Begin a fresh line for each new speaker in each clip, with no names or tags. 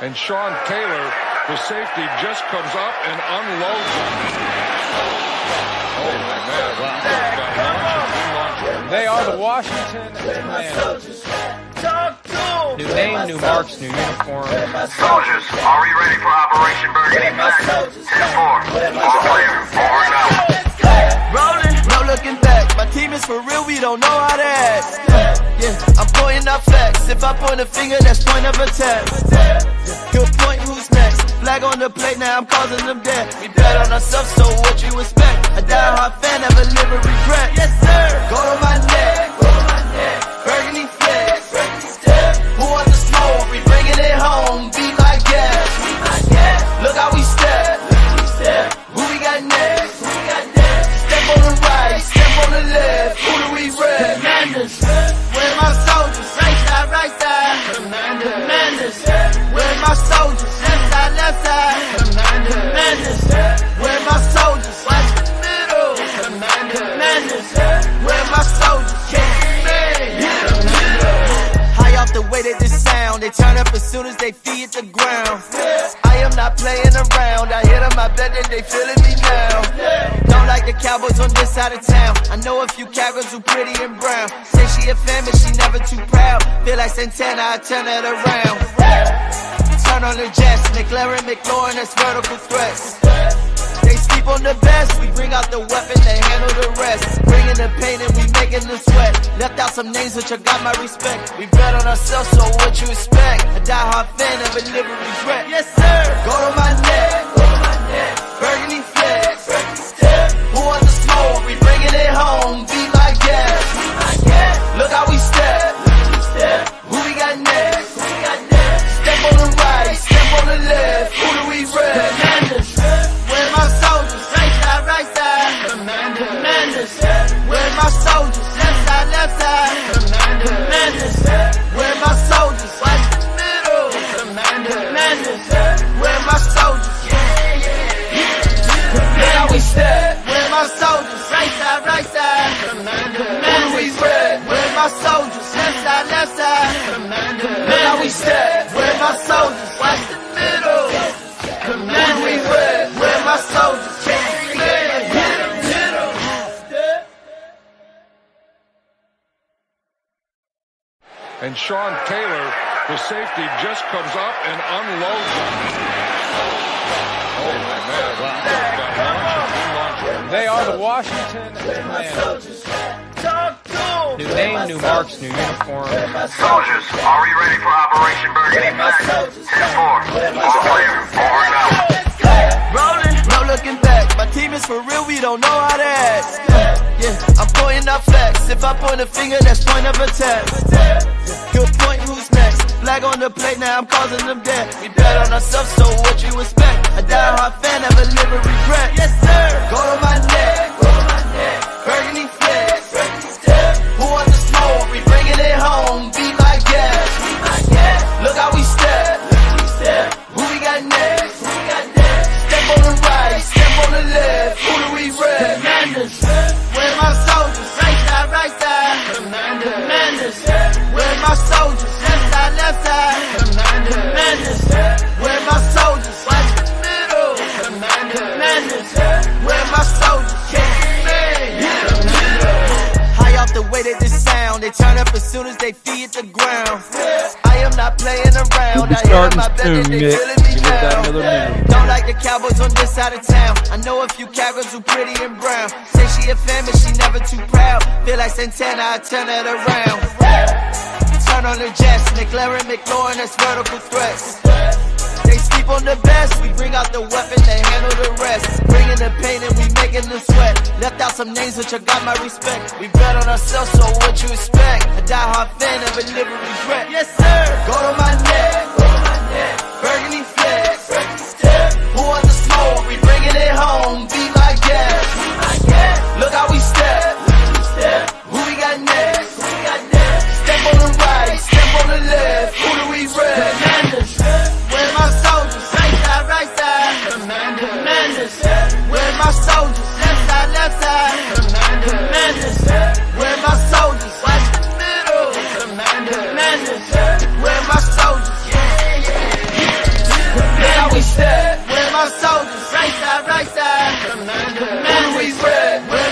And Sean Taylor, the safety, just comes up and unloads him. Oh, man. Wow.
They are the Washington Commanders. New name, new marks, new uniform.
Soldiers, are we ready for Operation Burgundy? 10-4. All clear. Over and out.
Rolling, no looking back. My team is for real, we don't know how to act. Yeah, I'm pointing out facts. If I point a finger, that's point of attack. He'll point who's next. Flag on the plate, now I'm causing them death. We bet on ourselves, so what you expect? A die-hard fan, never live with regret. Yes, sir. Go to my neck. Burgundy flex. Who wants the smoke? We bringing it home. Beat like gas. Look how we step. Who we got next? Step on the right, step on the left. Who do we rep? Commanders. Where my soldiers? Right side. Commanders. Where my soldiers? Left side. Commanders. Where my soldiers? Watch the middle. Commanders. Where my soldiers? High off the way that this sound, they turn up as soon as they feet the ground. I am not playing around. I hit them, I bet that they feeling me now. Don't like the Cowboys on this side of town. I know a few cowgirls who pretty and brown. Say she a fan, but she never too proud. Feel like Santana, I turn it around. Turn on the jets, McLaren, McLaurin, that's vertical threats. They sleep on the best, we bring out the weapon, they handle the rest. Bringing the pain and we making the sweat. Left out some names which I got my respect. We bet on ourselves, so what you expect? A die-hard fan, never live with regret. Yes, sir. Go to my neck. Burgundy flex. Who wants the smoke? We bringing it home. Beat like gas. Look how we step. Who we got next? Step on the right, step on the left. Who do we rep? Commanders. Where my soldiers? Right side. Commanders. Where my soldiers? Left side. Commanders. Where my soldiers? Watch the middle. Commanders. Where my soldiers? Look how we step. Where my soldiers? Right side. Who do we rep? Where my soldiers? Left side. Look how we step. Where my soldiers? Watch the middle. Who do we rep? Where my soldiers?
And Sean Taylor, the safety, just comes up and unloads him. Oh, man. Wow.
They are the Washington Commanders. New name, new marks, new uniform.
Soldiers, are we ready for Operation Burgundy? 10-4. All clear. Over and out.
Rolling, no looking back. My team is for real, we don't know how to act. Yeah, I'm pointing out facts. If I point a finger, that's point of attack. He'll point who's next. Flag on the plate, now I'm causing them death. We bet on ourselves, so what you expect? A die-hard fan, never live with regret. Yes, sir. Go to my neck. Burgundy flex. Who wants the smoke? We bringing it home. Beat like gas. Look how we step. Who we got next? Step on the right, step on the left. Who do we rep? Commanders. Where my soldiers? Right side. Commanders. Where my soldiers? Left side. Commanders. Where my soldiers? Watch the middle. Commanders. Where my soldiers? High off the way that this sound, they turn up as soon as they feet the ground. I am not playing around. I hear them, I bet that they feeling me now. Don't like the Cowboys on this side of town. I know a few cowgirls who pretty and brown. Say she a fan, but she never too proud. Feel like Santana, I turn it around. Turn on the jets, McLaren, McLaurin, that's vertical threats. They sleep on the best, we bring out the weapon, they handle the rest. Bringing the pain and we making them sweat. Left out some names which I got my respect. We bet on ourselves, so what you expect? A die-hard fan, never live with regret. Yes, sir. Go to my neck. Burgundy flex. Who wants the smoke? We bringing it home. Beat like gas. Look how we step. Who we got next? Step on the right, step on the left. Who do we rep? Commanders. Where my soldiers? Right side. Commanders. Where my soldiers? Left side. Commanders. Where my soldiers? Watch the middle. Commanders. Where my soldiers?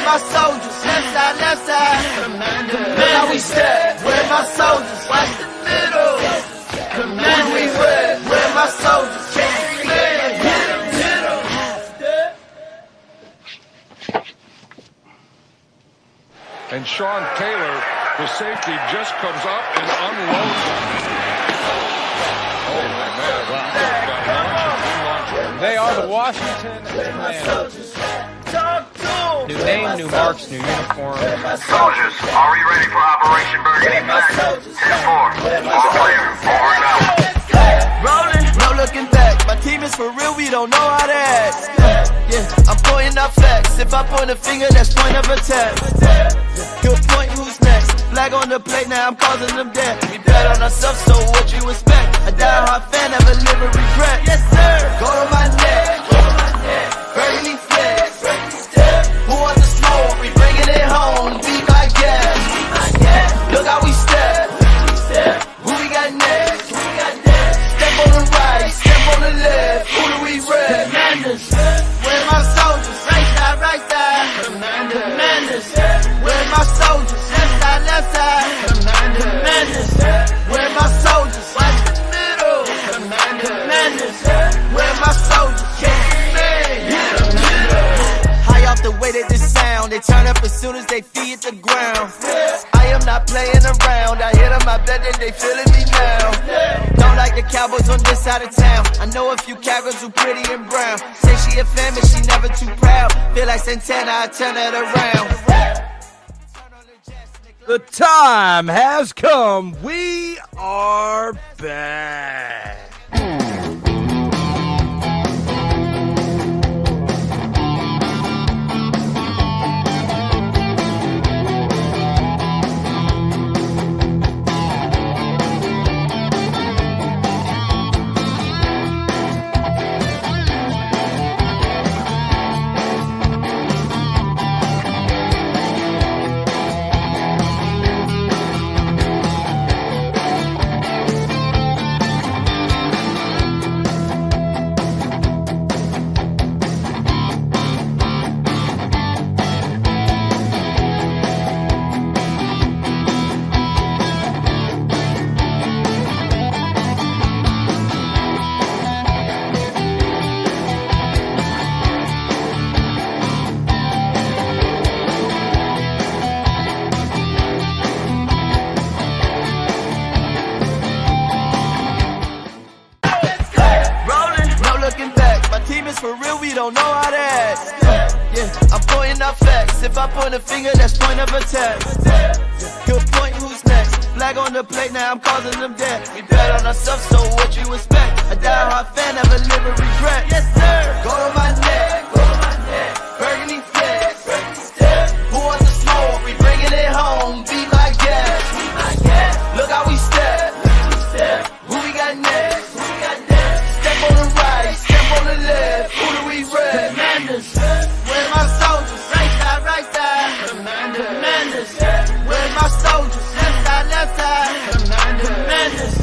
my soldiers? Left side. Look how we step. Where my soldiers? Watch the middle. Commanders, we red. Where my soldiers? Can't man. Hit 'em.
And Sean Taylor, the safety, just comes up and unloads him. Oh, my man. Wow.
They are the Washington Commanders. New name, new marks, new uniform.
Soldiers, are we ready for Operation Burgundy? 10-4. All clear. Over and out.
Rolling, no looking back. My team is for real, we don't know how to act. Yeah, I'm pointing out facts. If I point a finger, that's point of attack. Good point, who's next? Flag on the plate, now I'm causing them death. We bet on ourselves, so what you expect? A die-hard fan, never live with regret. Yes, sir. Go to my neck. Burgundy flags. Who wants the smoke? We bringing it home. Beat my gas. Look how we step. Who we got next? Step on the right, step on the left. Who do we rep? Commanders. Where my soldiers? Right side. Commanders. Where my soldiers? Left side. Commanders. Where my soldiers? Watch the middle. Commanders. Where my soldiers? High off the way that this sound, they turn up as soon as they feed the ground. I am not playing around. I hit them, I bet that they feeling me now. Don't like the Cowboys on this side of town. I know a few Cowgirls who pretty and brown. Say she a fan, but she never too proud. Feel like Santana, I turn it around.
The time has come. We are back.
For real, we don't know how to act. Yeah, I'm pointing out facts. If I point a finger, that's point of attack. Good point, who's next? Flag on the plate, now I'm causing them death. We bet on ourselves, so what you expect? A die-hard fan, never live with regret. Yes, sir. Go to my neck. Burgundy flags. Who wants the smoke? We bringing it home. Beat my gas. Look how we step. Who we got next? Step on the right, step on the left. Who do we rep? Commanders. Where my soldiers? Right side. Commanders. Where my soldiers? Left side. Commanders.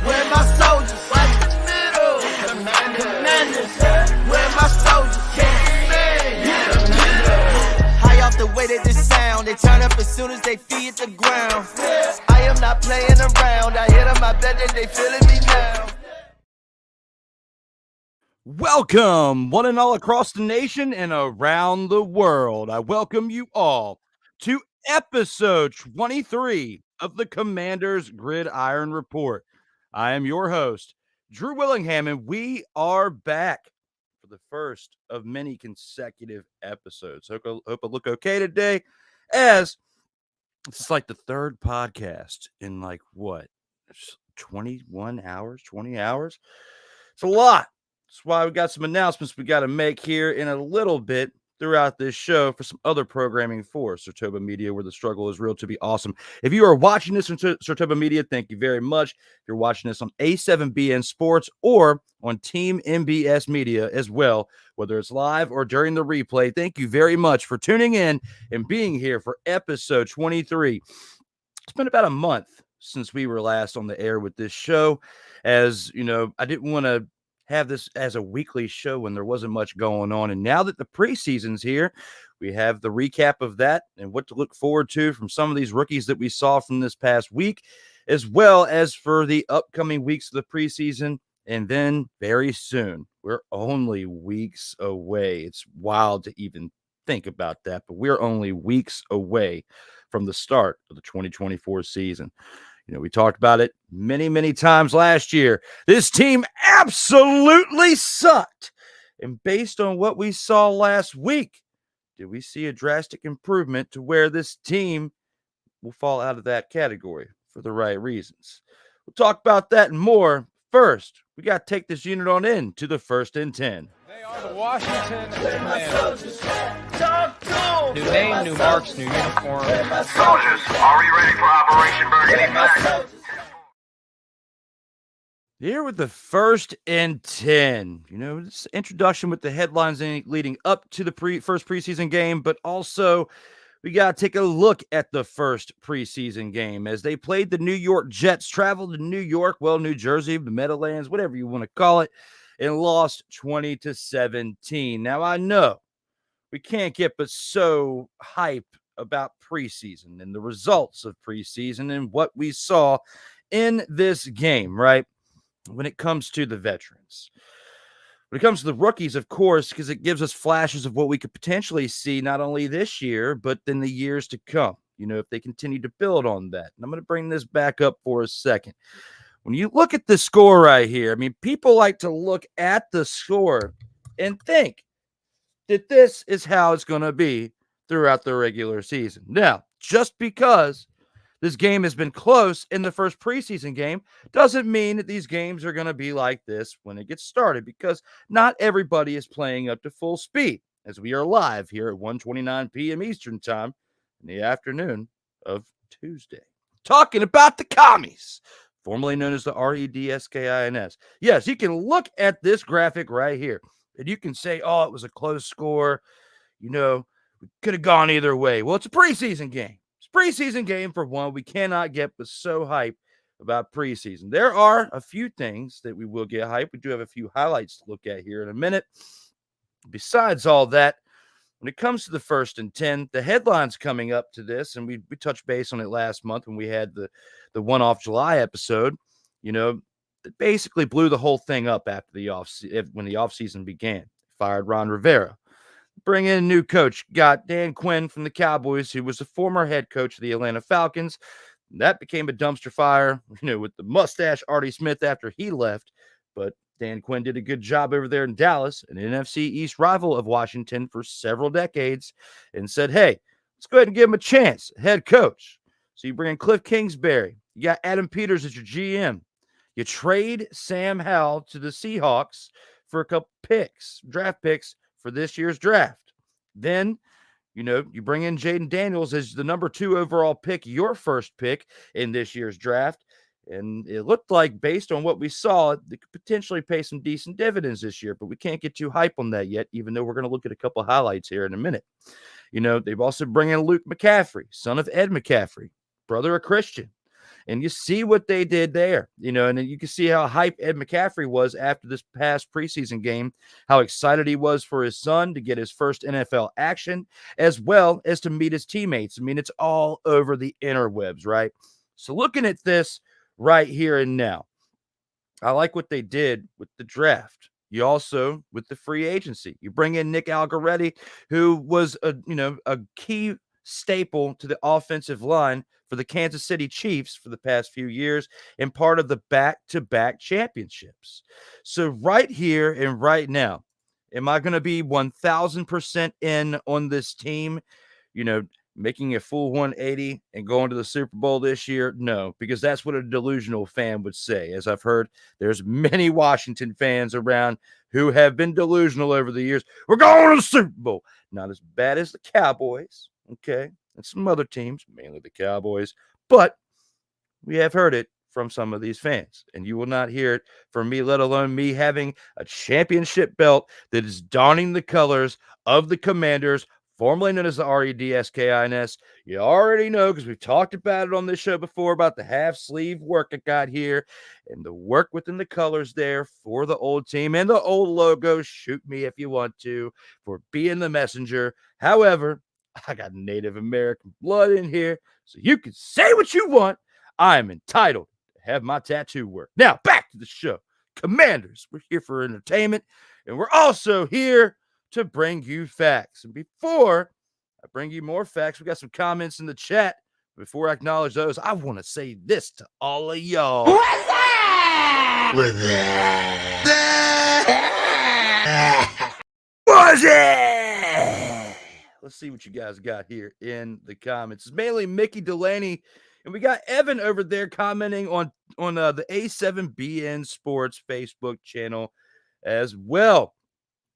Where my soldiers? Watch the middle. Commanders. Where my soldiers? High off the way that this sound, they turn up as soon as they feed the ground. I am not playing around. I hit them, I bet that they feeling me now.
Welcome, one and all across the nation and around the world. I welcome you all to episode 23 of the Commanders Gridiron Report. I am your host, Drew Willingham, and we are back for the first of many consecutive episodes. Hope I look okay today, as this is like the third podcast in 20 hours. It's a lot. That's why we got some announcements we got to make here in a little bit throughout this show for some other programming for Sartoba Media, where the struggle is real to be awesome. If you are watching this on Sartoba Media, thank you very much. If you're watching this on A7BN Sports or on Team MBS Media as well, whether it's live or during the replay, thank you very much for tuning in and being here for episode 23. It's been about a month since we were last on the air with this show. As you know, I didn't want to have this as a weekly show when there wasn't much going on. And now that the preseason's here, we have the recap of that and what to look forward to from some of these rookies that we saw from this past week, as well as for the upcoming weeks of the preseason. And then very soon, we're only weeks away. It's wild to even think about that, but we're only weeks away from the start of the 2024 season. You know, we talked about it many, many times last year. This team absolutely sucked. And based on what we saw last week, did we see a drastic improvement to where this team will fall out of that category for the right reasons? We'll talk about that and more. First, we got to take this unit on in to the 1st and 10.
They are the Washington Commanders. New name, new marks, new uniform.
Soldiers, are we ready for Operation Burgundy?
Here with the 1st and 10. You know, this introduction with the headlines leading up to the first preseason game, but also we got to take a look at the first preseason game as they played the New York Jets, traveled to New York, well, New Jersey, the Meadowlands, whatever you want to call it, and lost 20-17. Now, I know we can't get but so hype about preseason and the results of preseason and what we saw in this game, right? When it comes to the veterans. When it comes to the rookies, of course, because it gives us flashes of what we could potentially see not only this year, but in the years to come, you know, if they continue to build on that. And I'm going to bring this back up for a second. When you look at the score right here, I mean, people like to look at the score and think that this is how it's going to be throughout the regular season. Now, just because this game has been close in the first preseason game doesn't mean that these games are going to be like this when it gets started, because not everybody is playing up to full speed, as we are live here at 1:29 p.m. Eastern time in the afternoon of Tuesday. Talking about the commies, formerly known as the REDSKINS. Yes, you can look at this graphic right here, and you can say, oh, it was a close score. You know, we could have gone either way. Well, it's a preseason game. Preseason game for one. We cannot get but so hype about preseason. There are a few things that we will get hype. We do have a few highlights to look at here in a minute. Besides all that, when it comes to the 1st and 10, the headlines coming up to this, and we touched base on it last month when we had the one-off July episode, you know, it basically blew the whole thing up after when the offseason began. Fired Ron Rivera. Bring in a new coach. Got Dan Quinn from the Cowboys, who was the former head coach of the Atlanta Falcons. That became a dumpster fire, you know, with the mustache Artie Smith after he left. But Dan Quinn did a good job over there in Dallas, an NFC East rival of Washington for several decades, and said, hey, let's go ahead and give him a chance, head coach. So you bring in Cliff Kingsbury. You got Adam Peters as your GM. You trade Sam Howell to the Seahawks for a couple picks, draft picks, for this year's draft. Then, you know, you bring in Jaden Daniels as the number 2 overall pick, your first pick in this year's draft. And it looked like, based on what we saw, they could potentially pay some decent dividends this year, but we can't get too hype on that yet, even though we're going to look at a couple highlights here in a minute. You know, they've also bring in Luke McCaffrey, son of Ed McCaffrey, brother of Christian. And you see what they did there, you know, and then you can see how hype Ed McCaffrey was after this past preseason game, how excited he was for his son to get his first NFL action, as well as to meet his teammates. I mean, it's all over the interwebs, right? So looking at this right here and now, I like what they did with the draft. You also, with the free agency, you bring in Nick Algoretti, who was a key staple to the offensive line for the Kansas City Chiefs for the past few years and part of the back-to-back championships. So right here and right now, am I going to be 1,000% in on this team, you know, making a full 180 and going to the Super Bowl this year? No, because that's what a delusional fan would say. As I've heard, there's many Washington fans around who have been delusional over the years. We're going to the Super Bowl. Not as bad as the Cowboys, okay, and some other teams, mainly the Cowboys, but we have heard it from some of these fans, and you will not hear it from me, let alone me having a championship belt that is donning the colors of the Commanders formerly known as the REDSKINS. You already know because we've talked about it on this show before about the half sleeve work I got here and the work within the colors there for the old team and the old logo. Shoot me if you want to for being the messenger. However, I got Native American blood in here, so you can say what you want. I am entitled to have my tattoo work. Now, back to the show. Commanders, we're here for entertainment, and we're also here to bring you facts. And before I bring you more facts, we got some comments in the chat. Before I acknowledge those, I want to say this to all of y'all.
What's that?
What's it? Let's see what you guys got here in the comments. It's mainly Mickey Delaney, and we got Evan over there commenting on the A7BN Sports Facebook channel as well.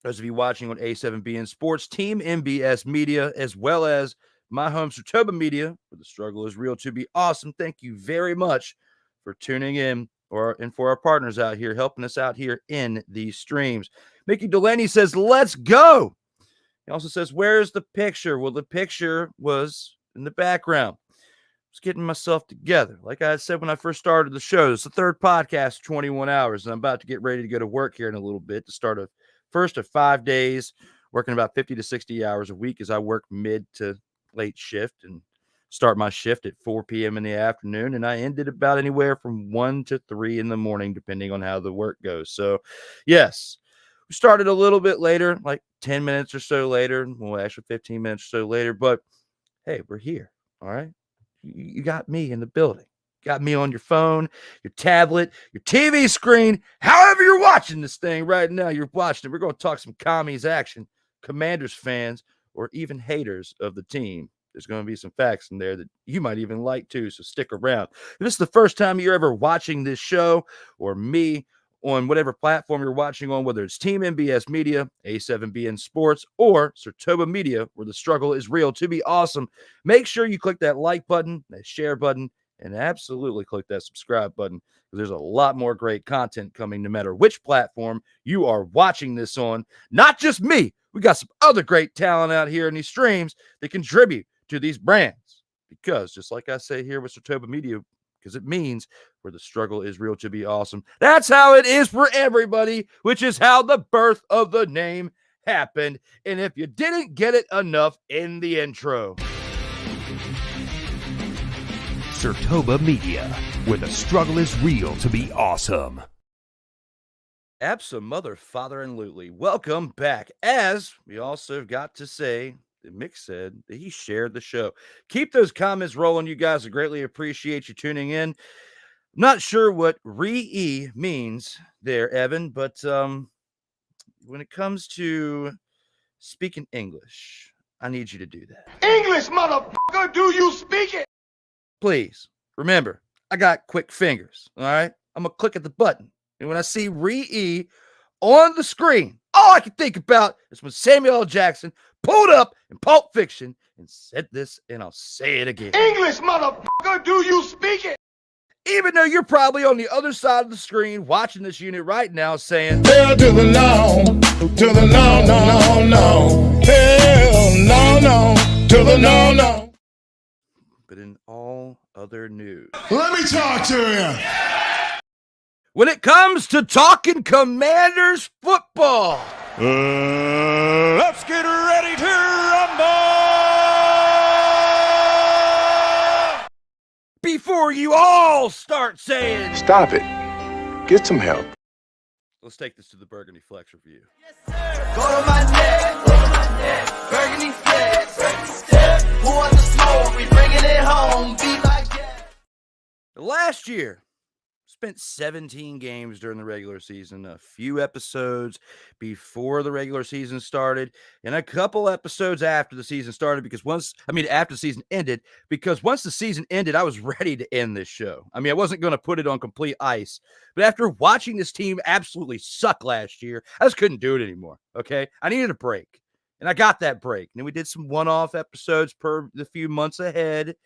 Those of you watching on A7BN Sports, Team MBS Media, as well as my home, Sartoba Media, where the struggle is real to be awesome. Thank you very much for tuning in and for our partners out here, helping us out here in these streams. Mickey Delaney says, let's go. He also says, where's the picture? Well, the picture was in the background. I was getting myself together. Like I said when I first started the show, it's the third podcast, 21 hours, and I'm about to get ready to go to work here in a little bit to start a first of 5 days, working about 50 to 60 hours a week as I work mid to late shift and start my shift at 4 p.m. in the afternoon. And I ended about anywhere from 1 to 3 in the morning, depending on how the work goes. So, yes, we started a little bit later, like 10 minutes or so later. Well, actually 15 minutes or so later. But, hey, we're here, all right? You got me in the building. Got me on your phone, your tablet, your TV screen, however you're watching this thing right now, you're watching it. We're going to talk some commies action, Commanders fans, or even haters of the team. There's going to be some facts in there that you might even like too, so stick around. If this is the first time you're ever watching this show or me on whatever platform you're watching on, whether it's Team MBS Media, A7BN Sports, or Sartoba Media, where the struggle is real to be awesome, make sure you click that like button, that share button, and absolutely click that subscribe button because there's a lot more great content coming no matter which platform you are watching this on. Not just me. We got some other great talent out here in these streams that contribute to these brands because just like I say here with Sartoba Media, because it means where the struggle is real to be awesome. That's how it is for everybody, which is how the birth of the name happened. And if you didn't get it enough in the intro,
Sartoba Media, where the struggle is real to be awesome.
Abso-mother-father-and-lutely. Welcome back. As we also got to say that Mick said that he shared the show. Keep those comments rolling, you guys. I greatly appreciate you tuning in. I'm not sure what re-e means there, Evan, but when it comes to speaking English, I need you to do that.
English, motherfucker, do you speak it?
Please, remember, I got quick fingers, all right? I'm going to click at the button. And when I see re-e on the screen, all I can think about is when Samuel L. Jackson pulled up in Pulp Fiction and said this, and I'll say it again.
English, motherfucker, do you speak it?
Even though you're probably on the other side of the screen watching this unit right now saying,
Hell to the no, to the no, no, no, no. Hell no, no, to the no, no.
But in all other news,
Let me talk to you.
when it comes to talking Commanders football,
Let's get ready to rumble.
before you all start saying,
Stop it. Get some help.
let's take this to the Burgundy Flex review.
Go to my neck, Burgundy flex. Pour the smoke, we bringing it home. Be like that.
Last year, spent 17 games during the regular season, a few episodes before the regular season started, and a couple episodes after the season started after the season ended, because once the season ended, I was ready to end this show. I wasn't going to put it on complete ice, but after watching this team absolutely suck last year, I just couldn't do it anymore, okay? I needed a break, and I got that break. And then we did some one-off episodes per the few months ahead.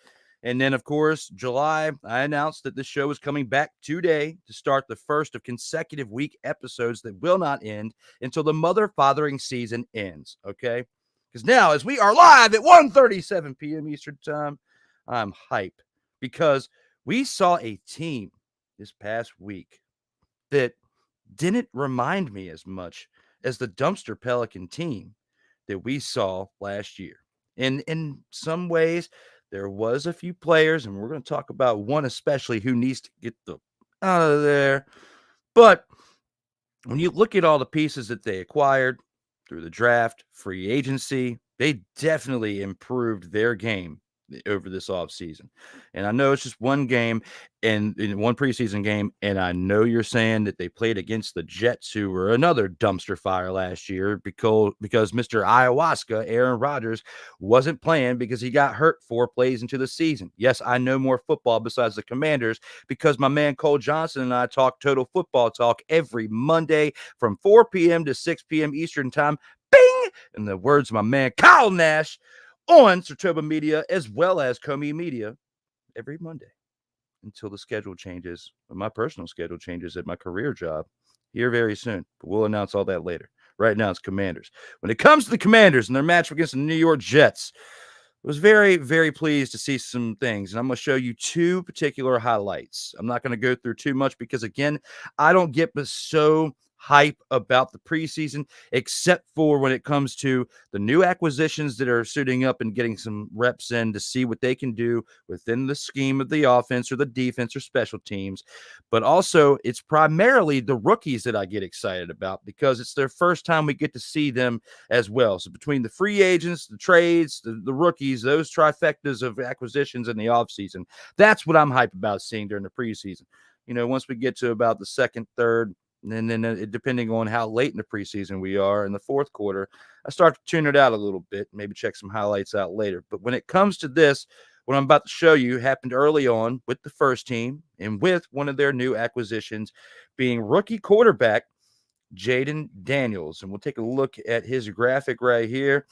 And then, of course, July, I announced that this show is coming back today to start the first of consecutive week episodes that will not end until the mother-fathering season ends, okay? Because now, as we are live at 1:37 p.m. Eastern Time, I'm hype because we saw a team this past week that didn't remind me as much as the dumpster Pelican team that we saw last year. And in some ways, there was a few players, and we're going to talk about one especially who needs to get the out of there. But when you look at all the pieces that they acquired through the draft, free agency, they definitely improved their game over this offseason. And I know it's just one game and in one preseason game. And I know you're saying that they played against the Jets, who were another dumpster fire last year because Mr. Ayahuasca, Aaron Rodgers, wasn't playing because he got hurt 4 plays into the season. Yes, I know more football besides the Commanders because my man Cole Johnson and I talk total football talk every Monday from 4 p.m. to 6 p.m. Eastern Time. Bing! In the words of my man Kyle Nash, on Sartoba Media as well as Comey Media every Monday until the schedule changes, my personal schedule changes at my career job here very soon. But we'll announce all that later. Right now, it's Commanders. When it comes to the Commanders and their match against the New York Jets, I was very, very pleased to see some things, and I'm going to show you 2 particular highlights. I'm not going to go through too much because, again, I don't get so hype about the preseason, except for when it comes to the new acquisitions that are suiting up and getting some reps in to see what they can do within the scheme of the offense or the defense or special teams. But also, it's primarily the rookies that I get excited about because it's their first time we get to see them as well. So between the free agents, the trades, the rookies, those trifectas of acquisitions in the offseason, that's what I'm hyped about seeing during the preseason. You know, once we get to about the second, third, and then depending on how late in the preseason we are in the fourth quarter, I start to tune it out a little bit, maybe check some highlights out later. But when it comes to this, what I'm about to show you happened early on with the first team and with one of their new acquisitions being rookie quarterback Jaden Daniels. And we'll take a look at his graphic right here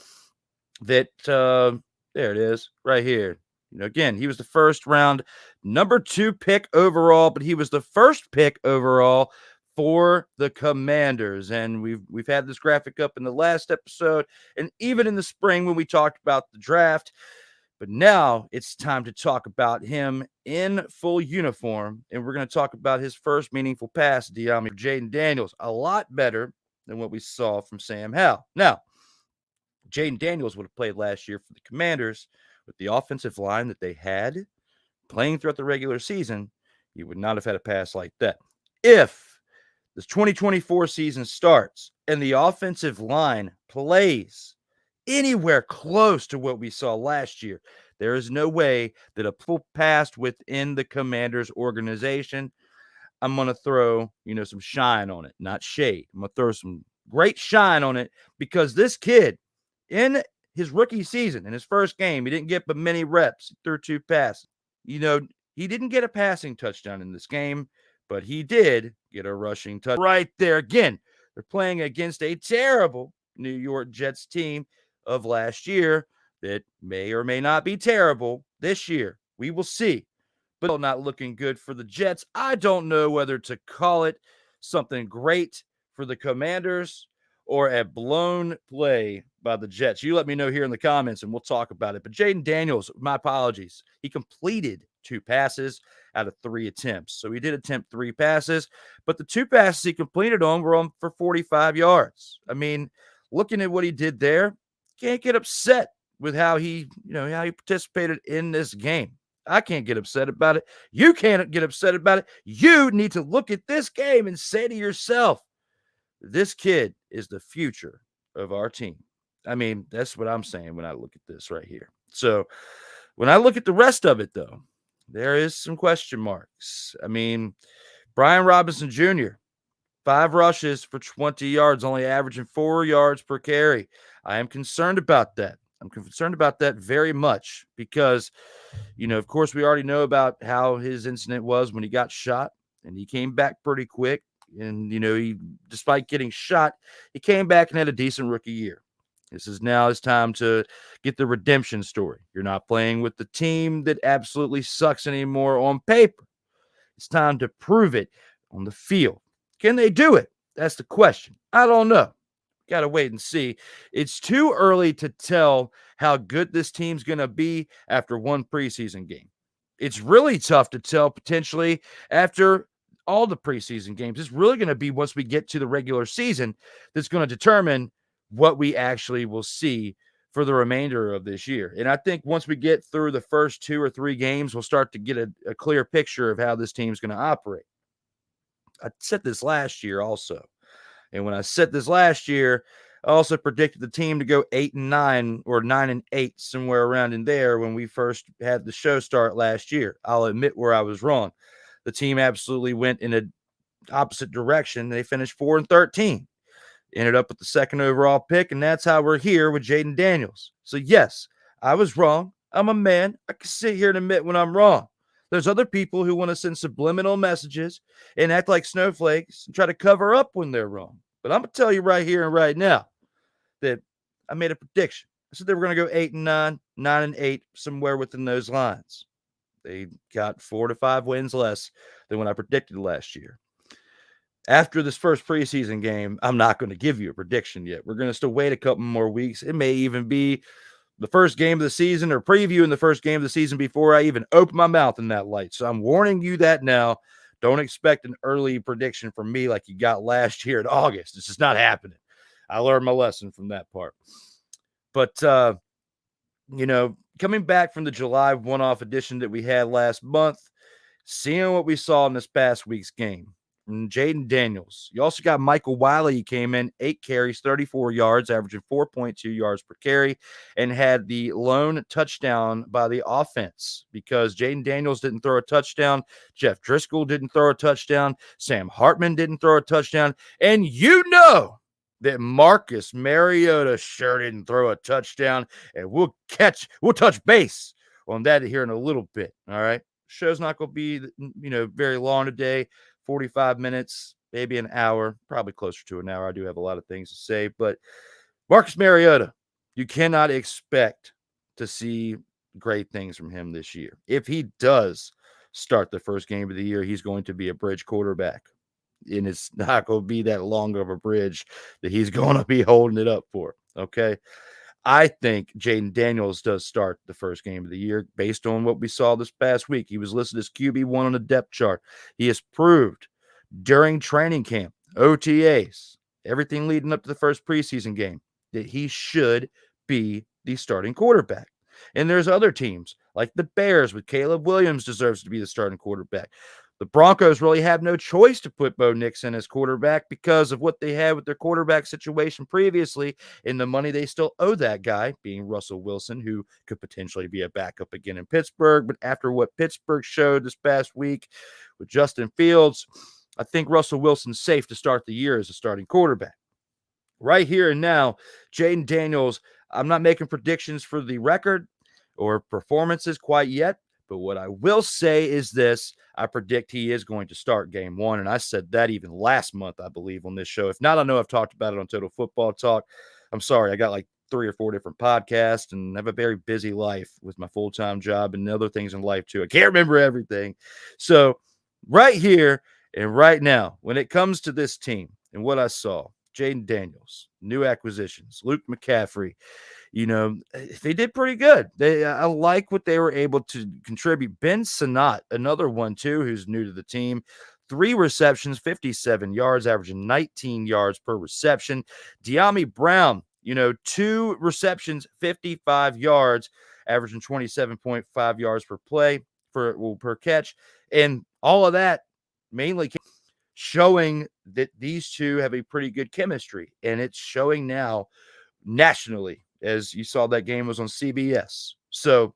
that there it is right here. You know, again, he was the first round number 2 pick overall, but he was the first pick overall for the Commanders. And we've had this graphic up in the last episode and even in the spring when we talked about the draft. But now it's time to talk about him in full uniform. And we're going to talk about his first meaningful pass, Jaden Daniels, a lot better than what we saw from Sam Howell. Now, Jaden Daniels would have played last year for the Commanders with the offensive line that they had playing throughout the regular season. He would not have had a pass like that. If this 2024 season starts and the offensive line plays anywhere close to what we saw last year, there is no way that a full pass within the Commanders organization, I'm going to throw, some shine on it, not shade. I'm going to throw some great shine on it because this kid in his rookie season, in his first game, he didn't get but many reps. He threw 2 passes. He didn't get a passing touchdown in this game, but he did get a rushing touch right there. Again, they're playing against a terrible New York Jets team of last year that may or may not be terrible this year. We will see. But not looking good for the Jets. I don't know whether to call it something great for the Commanders or a blown play by the Jets. You let me know here in the comments and we'll talk about it. But Jaden Daniels, my apologies. He completed 2 passes out of 3 attempts. So he did attempt 3 passes, but the 2 passes he completed on were on for 45 yards. I mean, looking at what he did there, can't get upset with how he participated in this game. I can't get upset about it. You can't get upset about it. You need to look at this game and say to yourself, this kid is the future of our team. I mean, that's what I'm saying when I look at this right here. So when I look at the rest of it, though, there is some question marks. I mean, Brian Robinson Jr., 5 rushes for 20 yards, only averaging 4 yards per carry. I am concerned about that. I'm concerned about that very much because, of course, we already know about how his incident was when he got shot, and he came back pretty quick. And, he, despite getting shot, he came back and had a decent rookie year. This is now his time to get the redemption story. You're not playing with the team that absolutely sucks anymore on paper. It's time to prove it on the field. Can they do it? That's the question. I don't know. got to wait and see. It's too early to tell how good this team's going to be after one preseason game. It's really tough to tell potentially after all the preseason games. It's really going to be once we get to the regular season that's going to determine what we actually will see for the remainder of this year. And I think once we get through the first 2 or 3 games, we'll start to get a clear picture of how this team's going to operate. I said this last year also. And when I said this last year, I also predicted the team to go 8-9 or 9-8, somewhere around in there when we first had the show start last year. I'll admit where I was wrong. The team absolutely went in an opposite direction. They finished 4-13. Ended up with the 2nd overall pick, and that's how we're here with Jaden Daniels. So, yes, I was wrong. I'm a man. I can sit here and admit when I'm wrong. There's other people who want to send subliminal messages and act like snowflakes and try to cover up when they're wrong. But I'm going to tell you right here and right now that I made a prediction. I said they were going to go 8-9, 9-8, somewhere within those lines. They got 4 to 5 wins less than what I predicted last year. After this first preseason game, I'm not going to give you a prediction yet. We're going to still wait a couple more weeks. It may even be the first game of the season or previewing the first game of the season before I even open my mouth in that light. So I'm warning you that now. Don't expect an early prediction from me like you got last year in August. It's just not happening. I learned my lesson from that part. But, coming back from the July one-off edition that we had last month, seeing what we saw in this past week's game, from Jaden Daniels. You also got Michael Wiley. He came in 8 carries, 34 yards, averaging 4.2 yards per carry, and had the lone touchdown by the offense because Jaden Daniels didn't throw a touchdown. Jeff Driscoll didn't throw a touchdown. Sam Hartman didn't throw a touchdown. And you know that Marcus Mariota sure didn't throw a touchdown. And we'll touch base on that here in a little bit. All right. Show's not going to be, very long today. 45 minutes, maybe an hour, probably closer to an hour. I do have a lot of things to say, but Marcus Mariota, you cannot expect to see great things from him this year. If he does start the first game of the year, he's going to be a bridge quarterback, and it's not going to be that long of a bridge that he's going to be holding it up for, okay? I think Jaden Daniels does start the first game of the year based on what we saw this past week. He was listed as QB1 on the depth chart. He has proved during training camp, OTAs, everything leading up to the first preseason game, that he should be the starting quarterback. And there's other teams like the Bears with Caleb Williams deserves to be the starting quarterback. The Broncos really have no choice to put Bo Nixon as quarterback because of what they had with their quarterback situation previously and the money they still owe that guy, being Russell Wilson, who could potentially be a backup again in Pittsburgh. But after what Pittsburgh showed this past week with Justin Fields, I think Russell Wilson's safe to start the year as a starting quarterback. Right here and now, Jaden Daniels, I'm not making predictions for the record or performances quite yet. But what I will say is this, I predict he is going to start game 1. And I said that even last month, I believe, on this show. If not, I know I've talked about it on Total Football Talk. I'm sorry. I got like 3 or 4 different podcasts and have a very busy life with my full-time job and other things in life too. I can't remember everything. So right here and right now, when it comes to this team and what I saw, Jaden Daniels, new acquisitions, Luke McCaffrey, they did pretty good. I like what they were able to contribute. Ben Sinnott, another one too, who's new to the team, 3 receptions, 57 yards, averaging 19 yards per reception. De'Ami Brown, 2 receptions, 55 yards, averaging 27.5 yards per play per catch. And all of that mainly showing that these two have a pretty good chemistry. And it's showing now nationally, as you saw that game was on CBS. So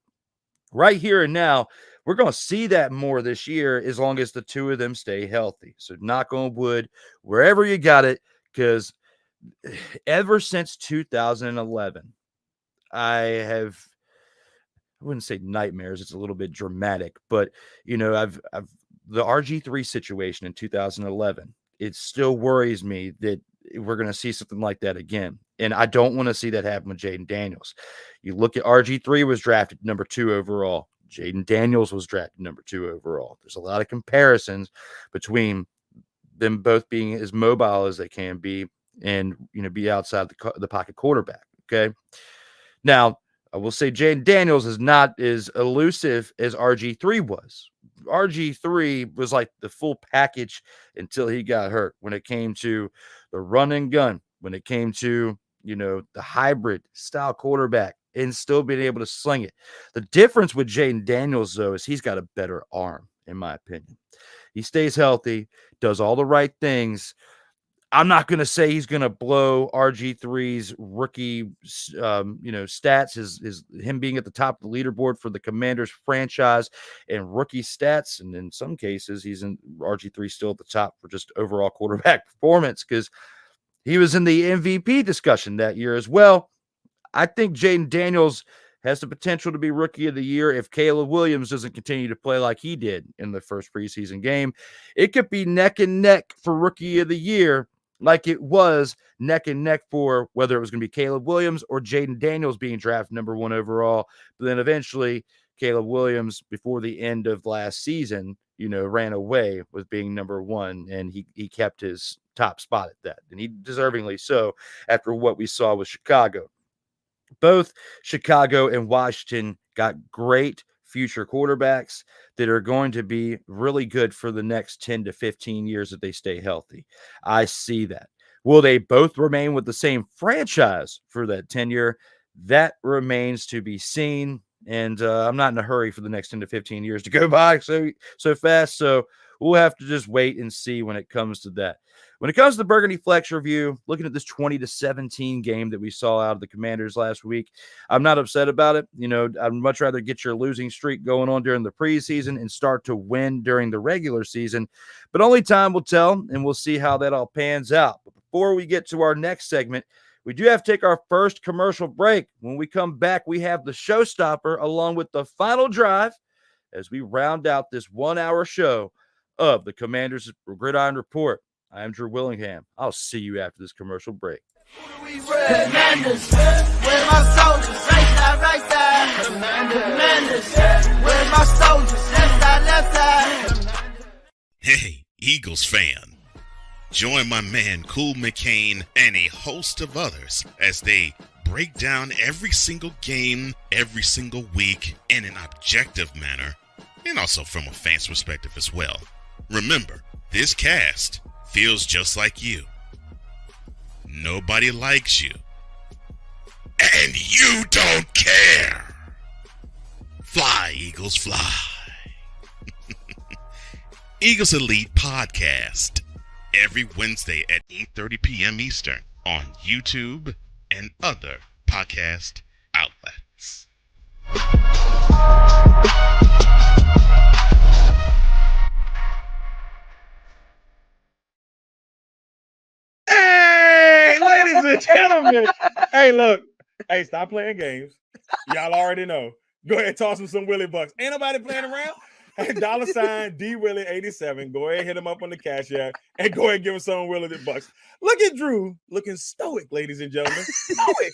right here and now, we're going to see that more this year as long as the two of them stay healthy. So knock on wood, wherever you got it, because ever since 2011, I wouldn't say nightmares. It's a little bit dramatic, but I've the RG3 situation in 2011, it still worries me that we're going to see something like that again. And I don't want to see that happen with Jaden Daniels. You look at RG3 was drafted number 2 overall. Jaden Daniels was drafted number 2 overall. There's a lot of comparisons between them both being as mobile as they can be and, be outside the pocket quarterback. Okay. Now, I will say Jaden Daniels is not as elusive as RG3 was. RG3 was like the full package until he got hurt when it came to the run and gun, when it came to, the hybrid style quarterback and still being able to sling it. The difference with Jaden Daniels, though, is he's got a better arm, in my opinion. He stays healthy, does all the right things. I'm not going to say he's going to blow RG3's rookie, stats, his him being at the top of the leaderboard for the Commanders franchise and rookie stats. And in some cases, RG3 still at the top for just overall quarterback performance because he was in the MVP discussion that year as well. I think Jaden Daniels has the potential to be rookie of the year if Caleb Williams doesn't continue to play like he did in the first preseason game. It could be neck and neck for rookie of the year, like it was neck and neck for whether it was going to be Caleb Williams or Jaden Daniels being drafted number 1 overall. But then eventually Caleb Williams, before the end of last season, ran away with being number 1, and he kept his top spot at that. And he deservingly so after what we saw with Chicago. Both Chicago and Washington got great future quarterbacks that are going to be really good for the next 10 to 15 years if they stay healthy. I see that. Will they both remain with the same franchise for that tenure? That remains to be seen. And I'm not in a hurry for the next 10 to 15 years to go by so fast. So we'll have to just wait and see when it comes to that. When it comes to the Burgundy Flex review, looking at this 20-17 game that we saw out of the Commanders last week, I'm not upset about it. I'd much rather get your losing streak going on during the preseason and start to win during the regular season. But only time will tell, and we'll see how that all pans out. But before we get to our next segment, we do have to take our first commercial break. When we come back, we have the Showstopper along with the final drive as we round out this 1-hour show of the Commanders Gridiron Report. I am Drew Willingham. I'll see you after this commercial break.
Commanders, where my soldiers, right side, right side. Commanders, where my soldiers, left side.
Hey, Eagles fan. Join my man Cool McCain and a host of others as they break down every single game, every single week in an objective manner, and also from a fan's perspective as well. Remember, this cast feels just like you. Nobody likes you. And you don't care. Fly, Eagles, fly. Eagles Elite Podcast. Every Wednesday at 8:30 p.m. Eastern on YouTube and other podcast outlets.
Hey, ladies and gentlemen. Hey, look. Hey, stop playing games. Y'all already know. Go ahead and toss him some Willie Bucks. Ain't nobody playing around. Hey, $ DWillie87. Go ahead, hit him up on the Cash App, and go ahead and give him some Willie Bucks. Look at Drew looking stoic, ladies and gentlemen. Stoic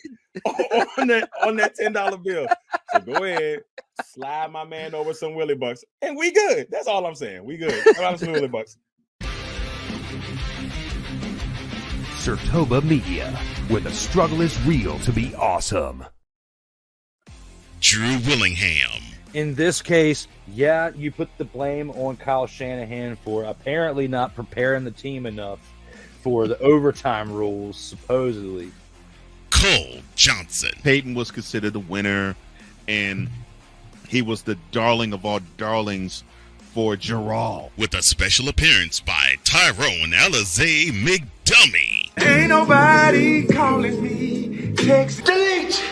on that $10 bill. So go ahead, slide my man over some Willie Bucks, and we good. That's all I'm saying. We good. How about some Willie Bucks?
Sertoba Media, where the struggle is real to be awesome.
Drew Willingham.
In this case, yeah, you put the blame on Kyle Shanahan for apparently not preparing the team enough for the overtime rules, supposedly.
Cole Johnson.
Peyton was considered the winner, and he was the darling of all darlings for Gerald.
With a special appearance by Tyrone Alizé McDummy.
Ain't nobody calling me. Text. Delete.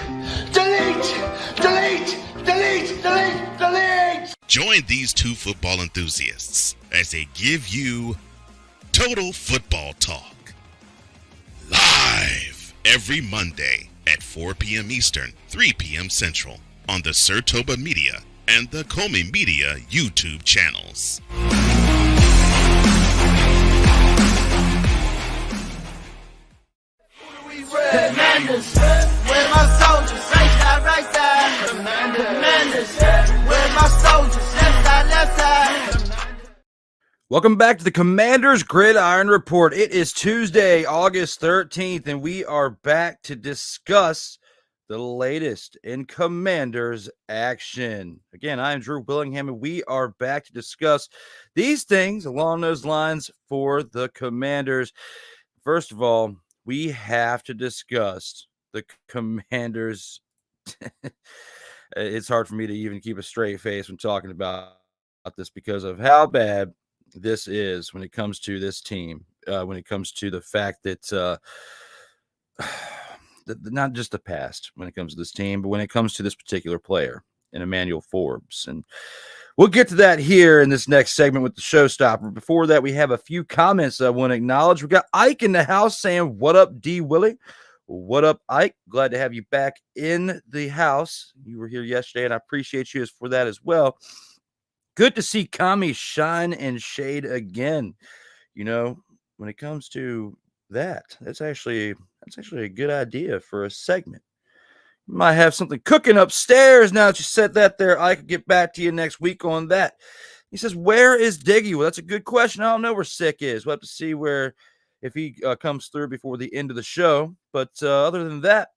Join these two football enthusiasts as they give you Total Football Talk. Live every Monday at 4 p.m. Eastern, 3 p.m. Central on the Sertoba Media and the Comey Media YouTube channels.
Commanders, where my soldiers, right side. Commanders, where my soldiers, left side.
Welcome back to the Commanders Gridiron Report. It is Tuesday, August 13th, and we are back to discuss the latest in Commanders action. Again, I am Drew Willingham, and we are back to discuss these things along those lines for the Commanders. First of all, we have to discuss the Commanders. It's hard for me to even keep a straight face when talking about this because of how bad this is when it comes to this team, when it comes to the fact that not just the past when it comes to this team, but when it comes to this particular player and Emmanuel Forbes. And we'll get to that here in this next segment with the showstopper. Before that, we have a few comments I want to acknowledge. We got Ike in the house saying, "What up, D. Willie?" What up, Ike? Glad to have you back in the house. You were here yesterday, and I appreciate you for that as well. Good to see Kami shine and shade again. You know, when it comes to that, that's actually a good idea for a segment. You might have something cooking upstairs now that you said that there. I could get back to you next week on that. He says, "Where is Diggy?" Well, that's a good question. I don't know where Sick is. We'll have to see if he comes through before the end of the show. But other than that,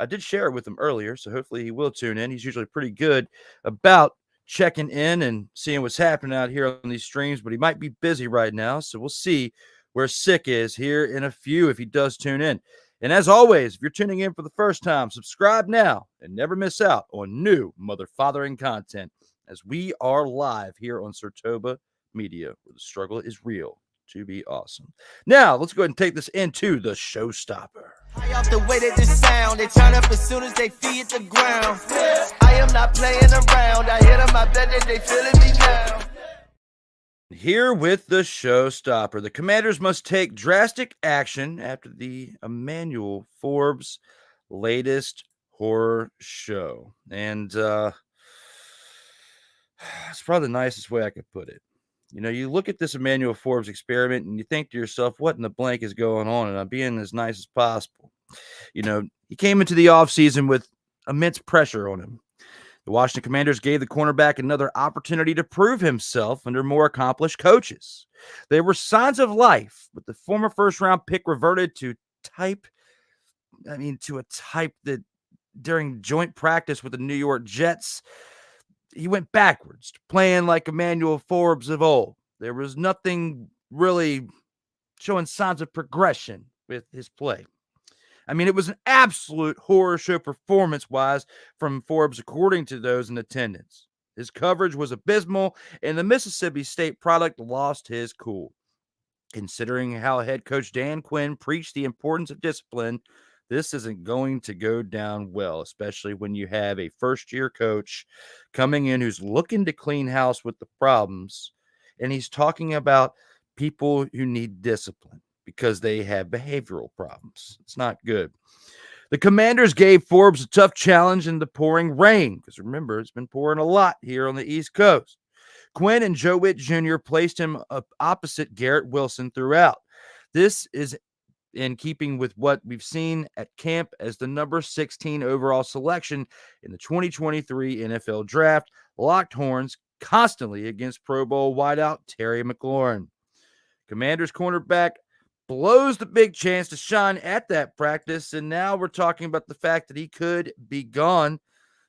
I did share it with him earlier, so hopefully he will tune in. He's usually pretty good about checking in and seeing what's happening out here on these streams, but he might be busy right now, so we'll see where Sick is here in a few if he does tune in. And as always, if you're tuning in for the first time, subscribe now and never miss out on new mother-fathering content, as we are live here on Sertoba Media, where the struggle is real to be awesome. Now, let's go ahead and take this into the showstopper.
High off the way that this sound, they turn up as soon as they feet the ground. I am not playing around. I hit them, I bet that they feeling me now.
Here with the showstopper, the Commanders must take drastic action after the Emmanuel Forbes latest horror show. And it's probably the nicest way I could put it. You know, you look at this Emmanuel Forbes experiment and you think to yourself, what in the blank is going on? And I'm being as nice as possible. You know, he came into the offseason with immense pressure on him. The Washington Commanders gave the cornerback another opportunity to prove himself under more accomplished coaches. There were signs of life, but the former first-round pick reverted to a type that during joint practice with the New York Jets, he went backwards, playing like Emmanuel Forbes of old. There was nothing really showing signs of progression with his play. I mean, it was an absolute horror show performance-wise from Forbes, according to those in attendance. His coverage was abysmal, and the Mississippi State product lost his cool. Considering how head coach Dan Quinn preached the importance of discipline, this isn't going to go down well, especially when you have a first-year coach coming in who's looking to clean house with the problems, and he's talking about people who need discipline because they have behavioral problems. It's not good. The Commanders gave Forbes a tough challenge in the pouring rain, because remember, it's been pouring a lot here on the East Coast. Quinn and Joe Witt Jr. placed him opposite Garrett Wilson throughout. This is in keeping with what we've seen at camp as the number 16 overall selection in the 2023 NFL Draft, locked horns constantly against Pro Bowl wideout Terry McLaurin. Commanders cornerback blows the big chance to shine at that practice, and now we're talking about the fact that he could be gone,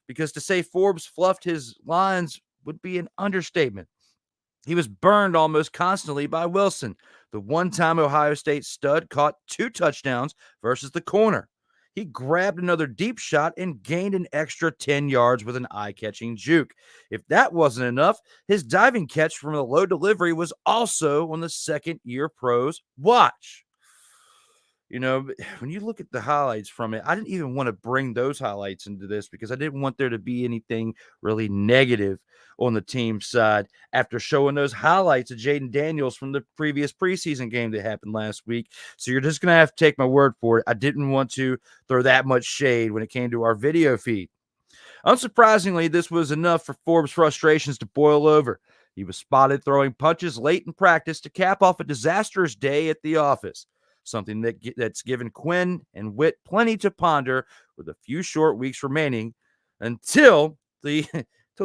because to say Forbes fluffed his lines would be an understatement. He was burned almost constantly by Wilson. The one-time Ohio State stud caught 2 touchdowns versus the corner. He grabbed another deep shot and gained an extra 10 yards with an eye-catching juke. If that wasn't enough, his diving catch from the low delivery was also on the second-year pro's watch. You know, when you look at the highlights from it, I didn't even want to bring those highlights into this because I didn't want there to be anything really negative on the team side after showing those highlights of Jaden Daniels from the previous preseason game that happened last week. So you're just going to have to take my word for it. I didn't want to throw that much shade when it came to our video feed. Unsurprisingly, this was enough for Forbes' frustrations to boil over. He was spotted throwing punches late in practice to cap off a disastrous day at the office. Something that's given Quinn and Witt plenty to ponder with a few short weeks remaining until the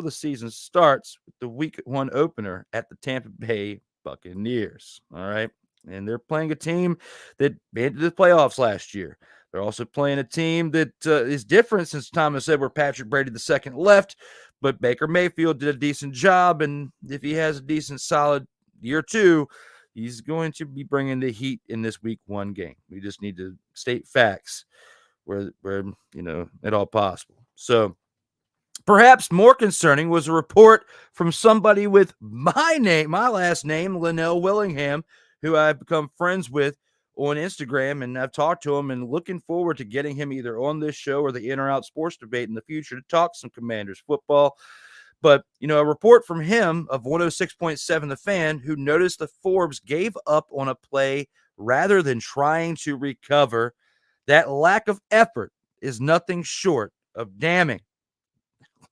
season starts with the week 1 opener at the Tampa Bay Buccaneers. All right. And they're playing a team that made it to the playoffs last year. They're also playing a team that is different since Thomas said where Patrick Brady II left, but Baker Mayfield did a decent job. And if he has a decent, solid year 2, he's going to be bringing the heat in this week 1 game. We just need to state facts where at all possible. So perhaps more concerning was a report from somebody with my last name, Linnell Willingham, who I've become friends with on Instagram, and I've talked to him and looking forward to getting him either on this show or the In or Out Sports Debate in the future to talk some Commanders football. But, a report from him of 106.7 The Fan, who noticed that Forbes gave up on a play rather than trying to recover. That lack of effort is nothing short of damning.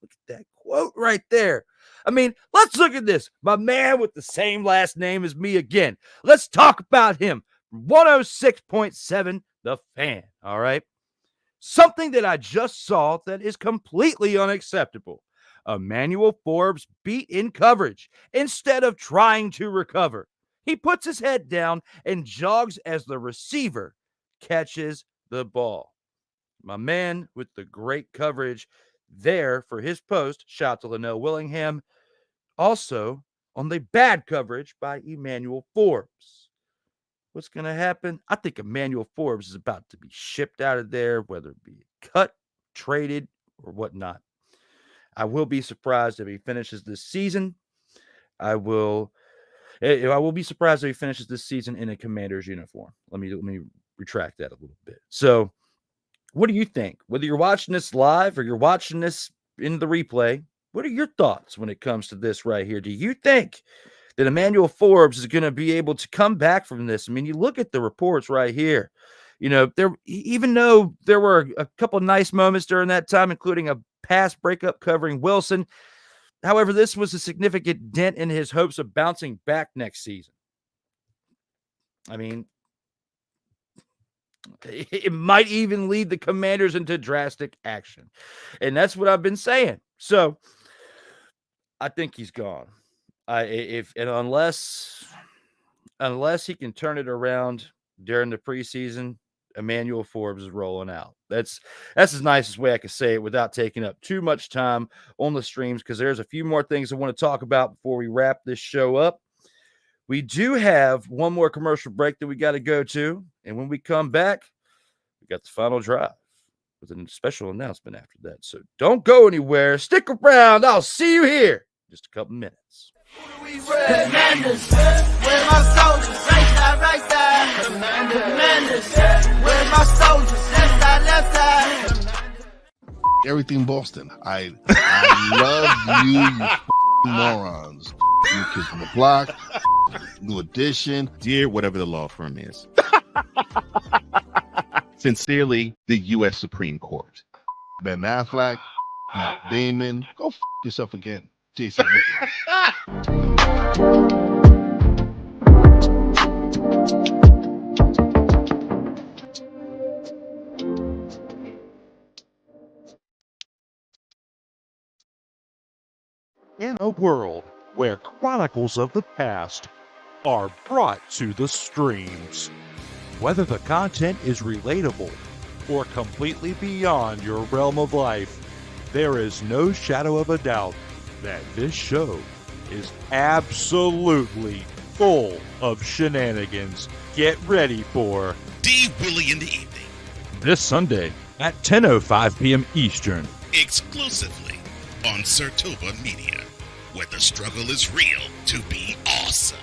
Look at that quote right there. I mean, let's look at this. My man with the same last name as me again. Let's talk about him. 106.7 The Fan. All right. Something that I just saw that is completely unacceptable. Emmanuel Forbes beat in coverage instead of trying to recover. He puts his head down and jogs as the receiver catches the ball. My man with the great coverage there for his post. Shout out to Linnell Willingham. Also on the bad coverage by Emmanuel Forbes. What's going to happen? I think Emmanuel Forbes is about to be shipped out of there, whether it be cut, traded, or whatnot. I will be surprised if he finishes this season. I will be surprised if he finishes this season in a Commanders uniform. Let me retract that a little bit. So, what do you think? Whether you're watching this live or you're watching this in the replay, what are your thoughts when it comes to this right here? Do you think that Emmanuel Forbes is going to be able to come back from this? I mean, you look at the reports right here. Even though there were a couple of nice moments during that time, including a pass breakup covering Wilson. However, this was a significant dent in his hopes of bouncing back next season. I mean, it might even lead the Commanders into drastic action. And that's what I've been saying. So I think he's gone. Unless he can turn it around during the preseason, Emmanuel Forbes is rolling out. That's the nicest way I can say it without taking up too much time on the streams, because there's a few more things I want to talk about before we wrap this show up. We do have one more commercial break that we got to go to, and when we come back, we got the final drive with a special announcement after that. So don't go anywhere. Stick around. I'll see you here in just a couple minutes.
Commanders, where my soldiers, right side. Commanders, where my soldiers, left side.
Everything Boston. I love you morons. New Kids on the Block, New Edition.
Dear whatever the law firm is. Sincerely, the U.S. Supreme Court.
Ben Affleck, Matt Damon. Go yourself again, Jason.
In a world where chronicles of the past are brought to the streams, whether the content is relatable or completely beyond your realm of life, there is no shadow of a doubt that this show is absolutely full of shenanigans. Get ready for
D. Willie in the evening.
This Sunday at 10:05 p.m. Eastern.
Exclusively on Sartoba Media, where the struggle is real to be awesome.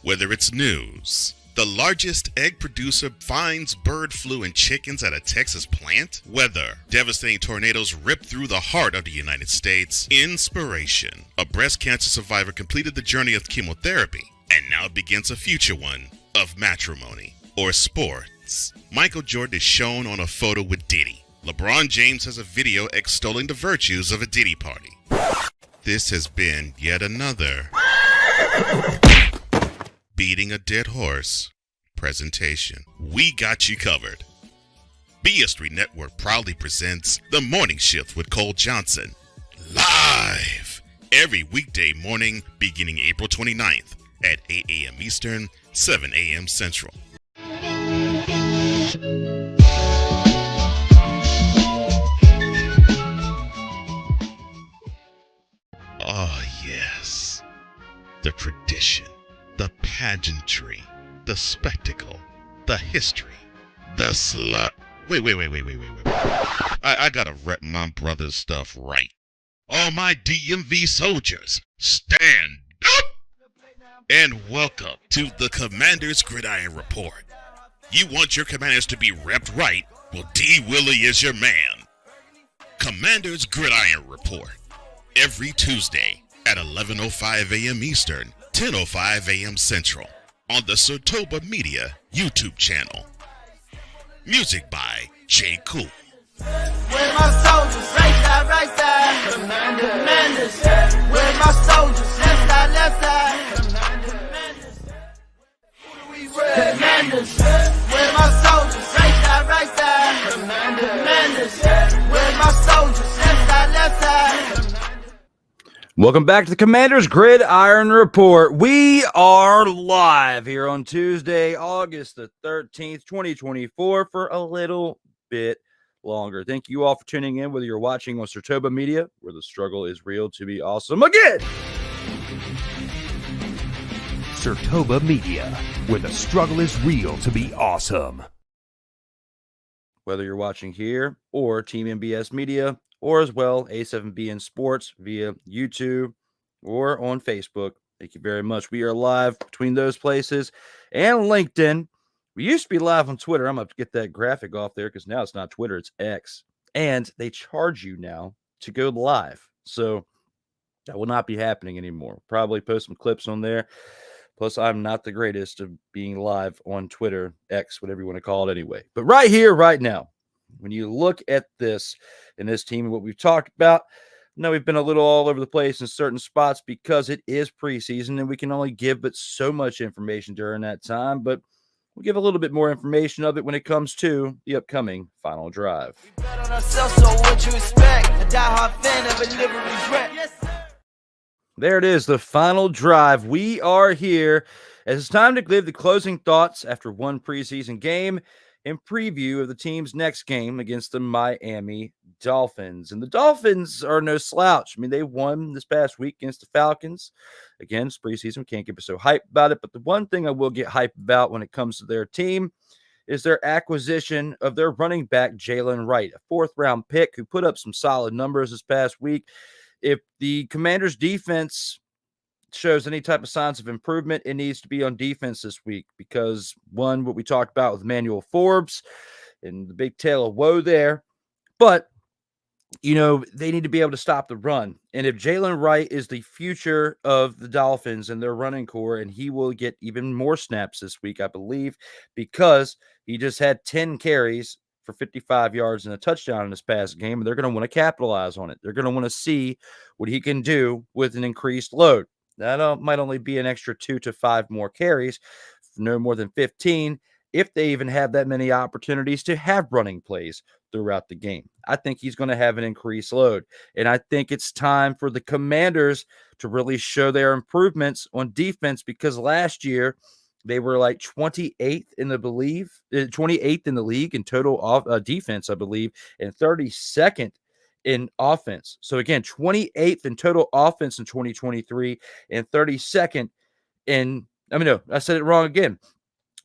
Whether it's news, the largest egg producer finds bird flu in chickens at a Texas plant, weather, devastating tornadoes rip through the heart of the United States, inspiration, a breast cancer survivor completed the journey of chemotherapy, and now begins a future one of matrimony or sports. Michael Jordan is shown on a photo with Diddy. LeBron James has a video extolling the virtues of a Diddy party. This has been yet another beating a dead horse presentation. We got you covered. BS3 Network proudly presents The Morning Shift with Cole Johnson. Live every weekday morning beginning April 29th at 8 a.m. Eastern, 7 a.m. Central. Oh, yes. The tradition, the pageantry, the spectacle, the history, the slut. Wait. I gotta rep my brother's stuff right. All my DMV soldiers, stand up! And welcome to the Commanders Gridiron Report. You want your Commanders to be repped right? Well, D. Willie is your man. Commanders Gridiron Report. Every Tuesday at 11:05 a.m. Eastern, 10:05 a.m. Central on the Sotoba Media YouTube channel. Music by J.KUL.
Where my soldiers, right side, Commanders. Where my soldiers, left side, Commanders. Where my soldiers, right side, Commanders. Where my soldiers, left side.
Welcome back to the Commanders Gridiron Report. We are live here on Tuesday, August the 13th, 2024 for a little bit longer. Thank you all for tuning in, whether you're watching on Sotoba Media, where the struggle is real to be awesome again.
Sotoba Media, where the struggle is real to be awesome.
Whether you're watching here or Team MBS Media, or as well A7BN Sports via YouTube or on Facebook. Thank you very much. We are live between those places and LinkedIn. We used to be live on Twitter. I'm going to get that graphic off there because now it's not Twitter, it's X. And they charge you now to go live. So that will not be happening anymore. Probably post some clips on there. Plus, I'm not the greatest of being live on Twitter, X, whatever you want to call it anyway. But right here, right now, when you look at this and this team and what we've talked about, no, we've been a little all over the place in certain spots because it is preseason and we can only give but so much information during that time. But we'll give a little bit more information of it when it comes to the upcoming final drive. There it is, the final drive. We are here as it's time to give the closing thoughts after one preseason game and preview of the team's next game against the Miami Dolphins. And the Dolphins are no slouch. I mean, they won this past week against the Falcons. Again, it's preseason. We can't get so hyped about it. But the one thing I will get hyped about when it comes to their team is their acquisition of their running back, Jalen Wright, a fourth-round pick who put up some solid numbers this past week. If the Commanders' defense shows any type of signs of improvement, it needs to be on defense this week because, one, what we talked about with Emmanuel Forbes and the big tale of woe there. But, you know, they need to be able to stop the run. And if Jalen Wright is the future of the Dolphins and their running core, and he will get even more snaps this week, I believe, because he just had 10 carries for 55 yards and a touchdown in this past game, and they're going to want to capitalize on it. They're going to want to see what he can do with an increased load. That might only be an extra 2 to 5 more carries, no more than 15, if they even have that many opportunities to have running plays throughout the game. I think he's going to have an increased load, and I think it's time for the Commanders to really show their improvements on defense because last year they were like 28th in the 28th in the league in total defense, I believe, and 32nd in offense. So again, 28th in total offense in 2023 and 32nd I said it wrong again.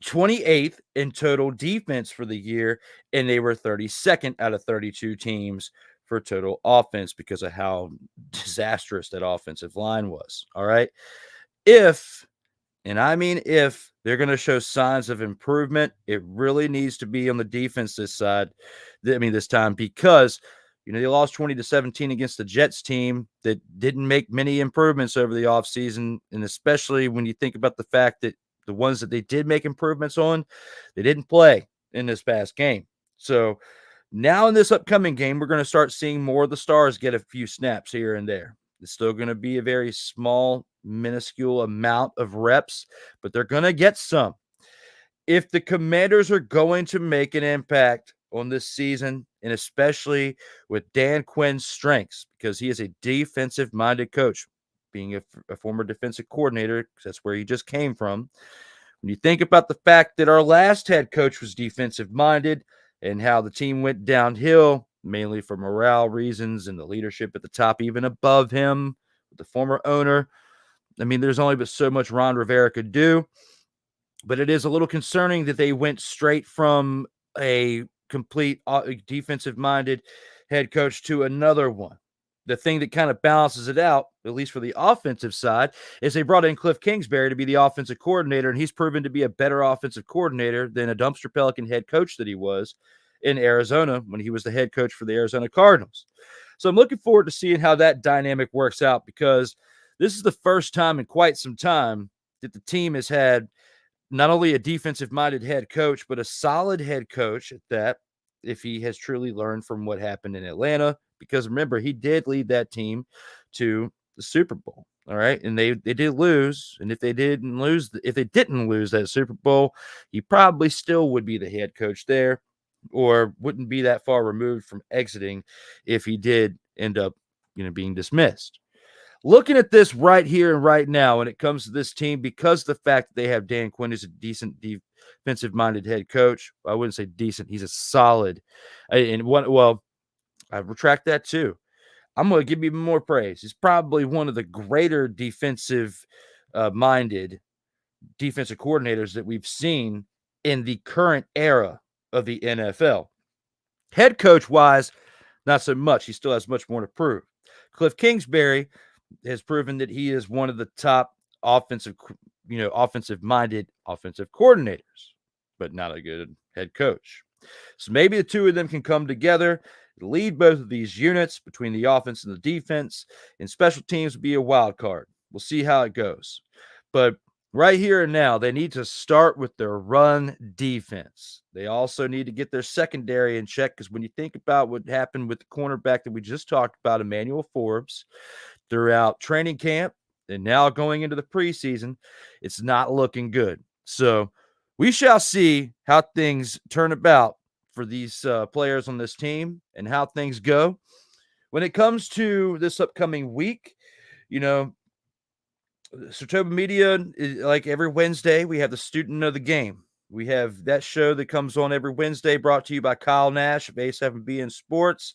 28th in total defense for the year, and they were 32nd out of 32 teams for total offense because of how disastrous that offensive line was. All right. If they're going to show signs of improvement, it really needs to be on the defense this time because they lost 20-17 against the Jets team that didn't make many improvements over the offseason. And especially when you think about the fact that the ones that they did make improvements on, they didn't play in this past game. So now in this upcoming game, we're going to start seeing more of the stars get a few snaps here and there. It's still going to be a very small, minuscule amount of reps, but they're going to get some. If the Commanders are going to make an impact on this season, and especially with Dan Quinn's strengths, because he is a defensive-minded coach, being a former defensive coordinator, because that's where he just came from. When you think about the fact that our last head coach was defensive-minded and how the team went downhill, mainly for morale reasons and the leadership at the top, even above him, the former owner, I mean, there's only but so much Ron Rivera could do. But it is a little concerning that they went straight from a complete defensive-minded head coach to another one. The thing that kind of balances it out, at least for the offensive side, is they brought in Cliff Kingsbury to be the offensive coordinator, and he's proven to be a better offensive coordinator than a dumpster Pelican head coach that he was in Arizona when he was the head coach for the Arizona Cardinals. So I'm looking forward to seeing how that dynamic works out, because this is the first time in quite some time that the team has had not only a defensive-minded head coach, but a solid head coach at that, if he has truly learned from what happened in Atlanta. Because remember, he did lead that team to the Super Bowl. All right. And they did lose. And if they didn't lose that Super Bowl, he probably still would be the head coach there, or wouldn't be that far removed from exiting if he did end up, being dismissed. Looking at this right here and right now, when it comes to this team, because the fact that they have Dan Quinn is a decent defensive-minded head coach. I wouldn't say decent. He's a solid. I retract that too. I'm going to give you even more praise. He's probably one of the greater defensive-minded defensive coordinators that we've seen in the current era of the NFL. Head coach-wise, not so much. He still has much more to prove. Cliff Kingsbury has proven that he is one of the top offensive-minded offensive coordinators, but not a good head coach. So maybe the two of them can come together, lead both of these units between the offense and the defense, and special teams will be a wild card. We'll see how it goes. But right here and now, they need to start with their run defense. They also need to get their secondary in check, because when you think about what happened with the cornerback that we just talked about, Emmanuel Forbes, throughout training camp and now going into the preseason, it's not looking good. So we shall see how things turn about for these players on this team and how things go. When it comes to this upcoming week, Sartoba Media, like every Wednesday, we have the student of the game. We have that show that comes on every Wednesday, brought to you by Kyle Nash of A7BN Sports,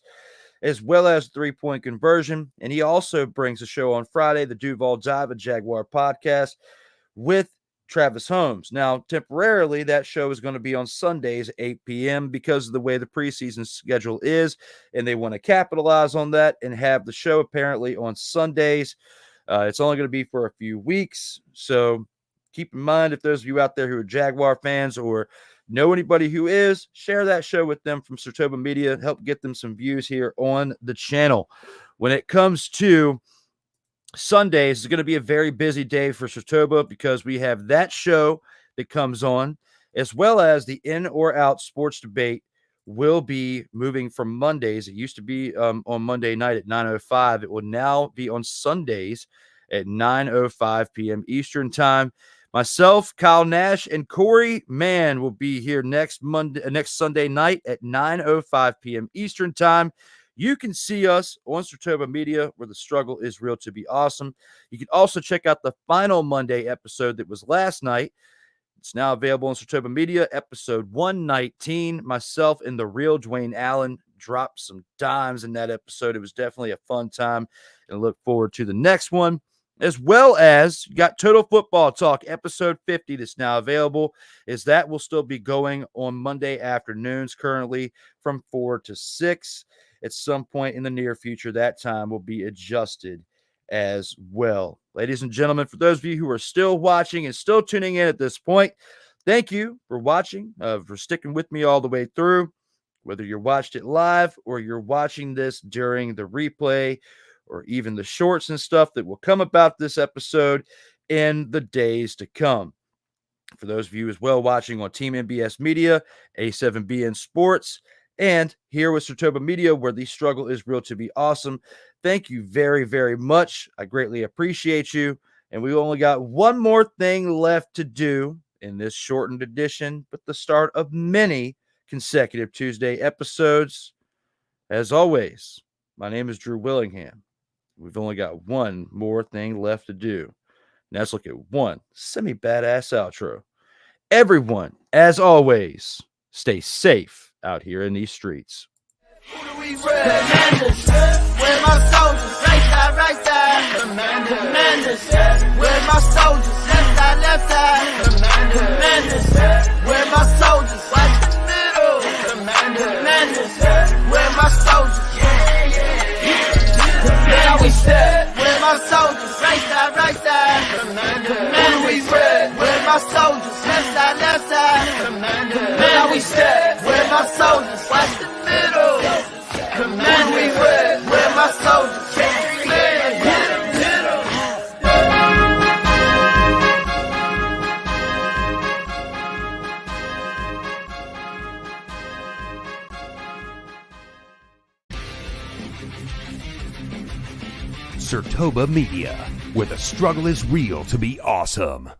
as well as 3-point conversion. And he also brings a show on Friday, the Duval Dive, a Jaguar podcast, with Travis Holmes. Now, temporarily, that show is going to be on Sundays at 8 p.m. because of the way the preseason schedule is, and they want to capitalize on that and have the show apparently on Sundays. It's only going to be for a few weeks, so keep in mind, if those of you out there who are Jaguar fans or know anybody who is, share that show with them from Sartoba Media. Help get them some views here on the channel. When it comes to Sundays, it's going to be a very busy day for Sartoba, because we have that show that comes on, as well as the In or Out sports debate will be moving from Mondays. It used to be on Monday night at 9:05. It will now be on Sundays at 9:05 p.m. Eastern time. Myself, Kyle Nash, and Corey Mann will be here next Sunday night at 9:05 p.m. Eastern time. You can see us on Sartoba Media, where the struggle is real to be awesome. You can also check out the final Monday episode that was last night. It's now available on Sartoba Media, episode 119. Myself and the real Dwayne Allen dropped some dimes in that episode. It was definitely a fun time, and I look forward to the next one. As well as you got Total Football Talk, episode 50, that's now available, as that will still be going on Monday afternoons currently from 4 to 6. At some point in the near future, that time will be adjusted as well. Ladies and gentlemen, for those of you who are still watching and still tuning in at this point, thank you for watching, for sticking with me all the way through, whether you're watched it live or you're watching this during the replay, or even the shorts and stuff that will come about this episode in the days to come. For those of you as well watching on Team MBS Media, A7BN Sports, and here with Sartoba Media, where the struggle is real to be awesome, thank you very, very much. I greatly appreciate you. And we only got one more thing left to do in this shortened edition, but the start of many consecutive Tuesday episodes. As always, my name is Drew Willingham. We've only got one more thing left to do. Now let's look at one semi-badass outro. Everyone, as always, stay safe out here in these streets.
Commanders, where my soldiers, right side, Commanders, where my soldiers, left side, Commanders, where my soldiers, watch the middle, Commanders, where my soldiers, now we step, where my soldiers, right side, Commanders, where my soldiers, left side, now we step, where my soldiers, watch the middle. Commanders, where my soldiers,
SHOWSTOPPER Media, where the struggle is real to be awesome.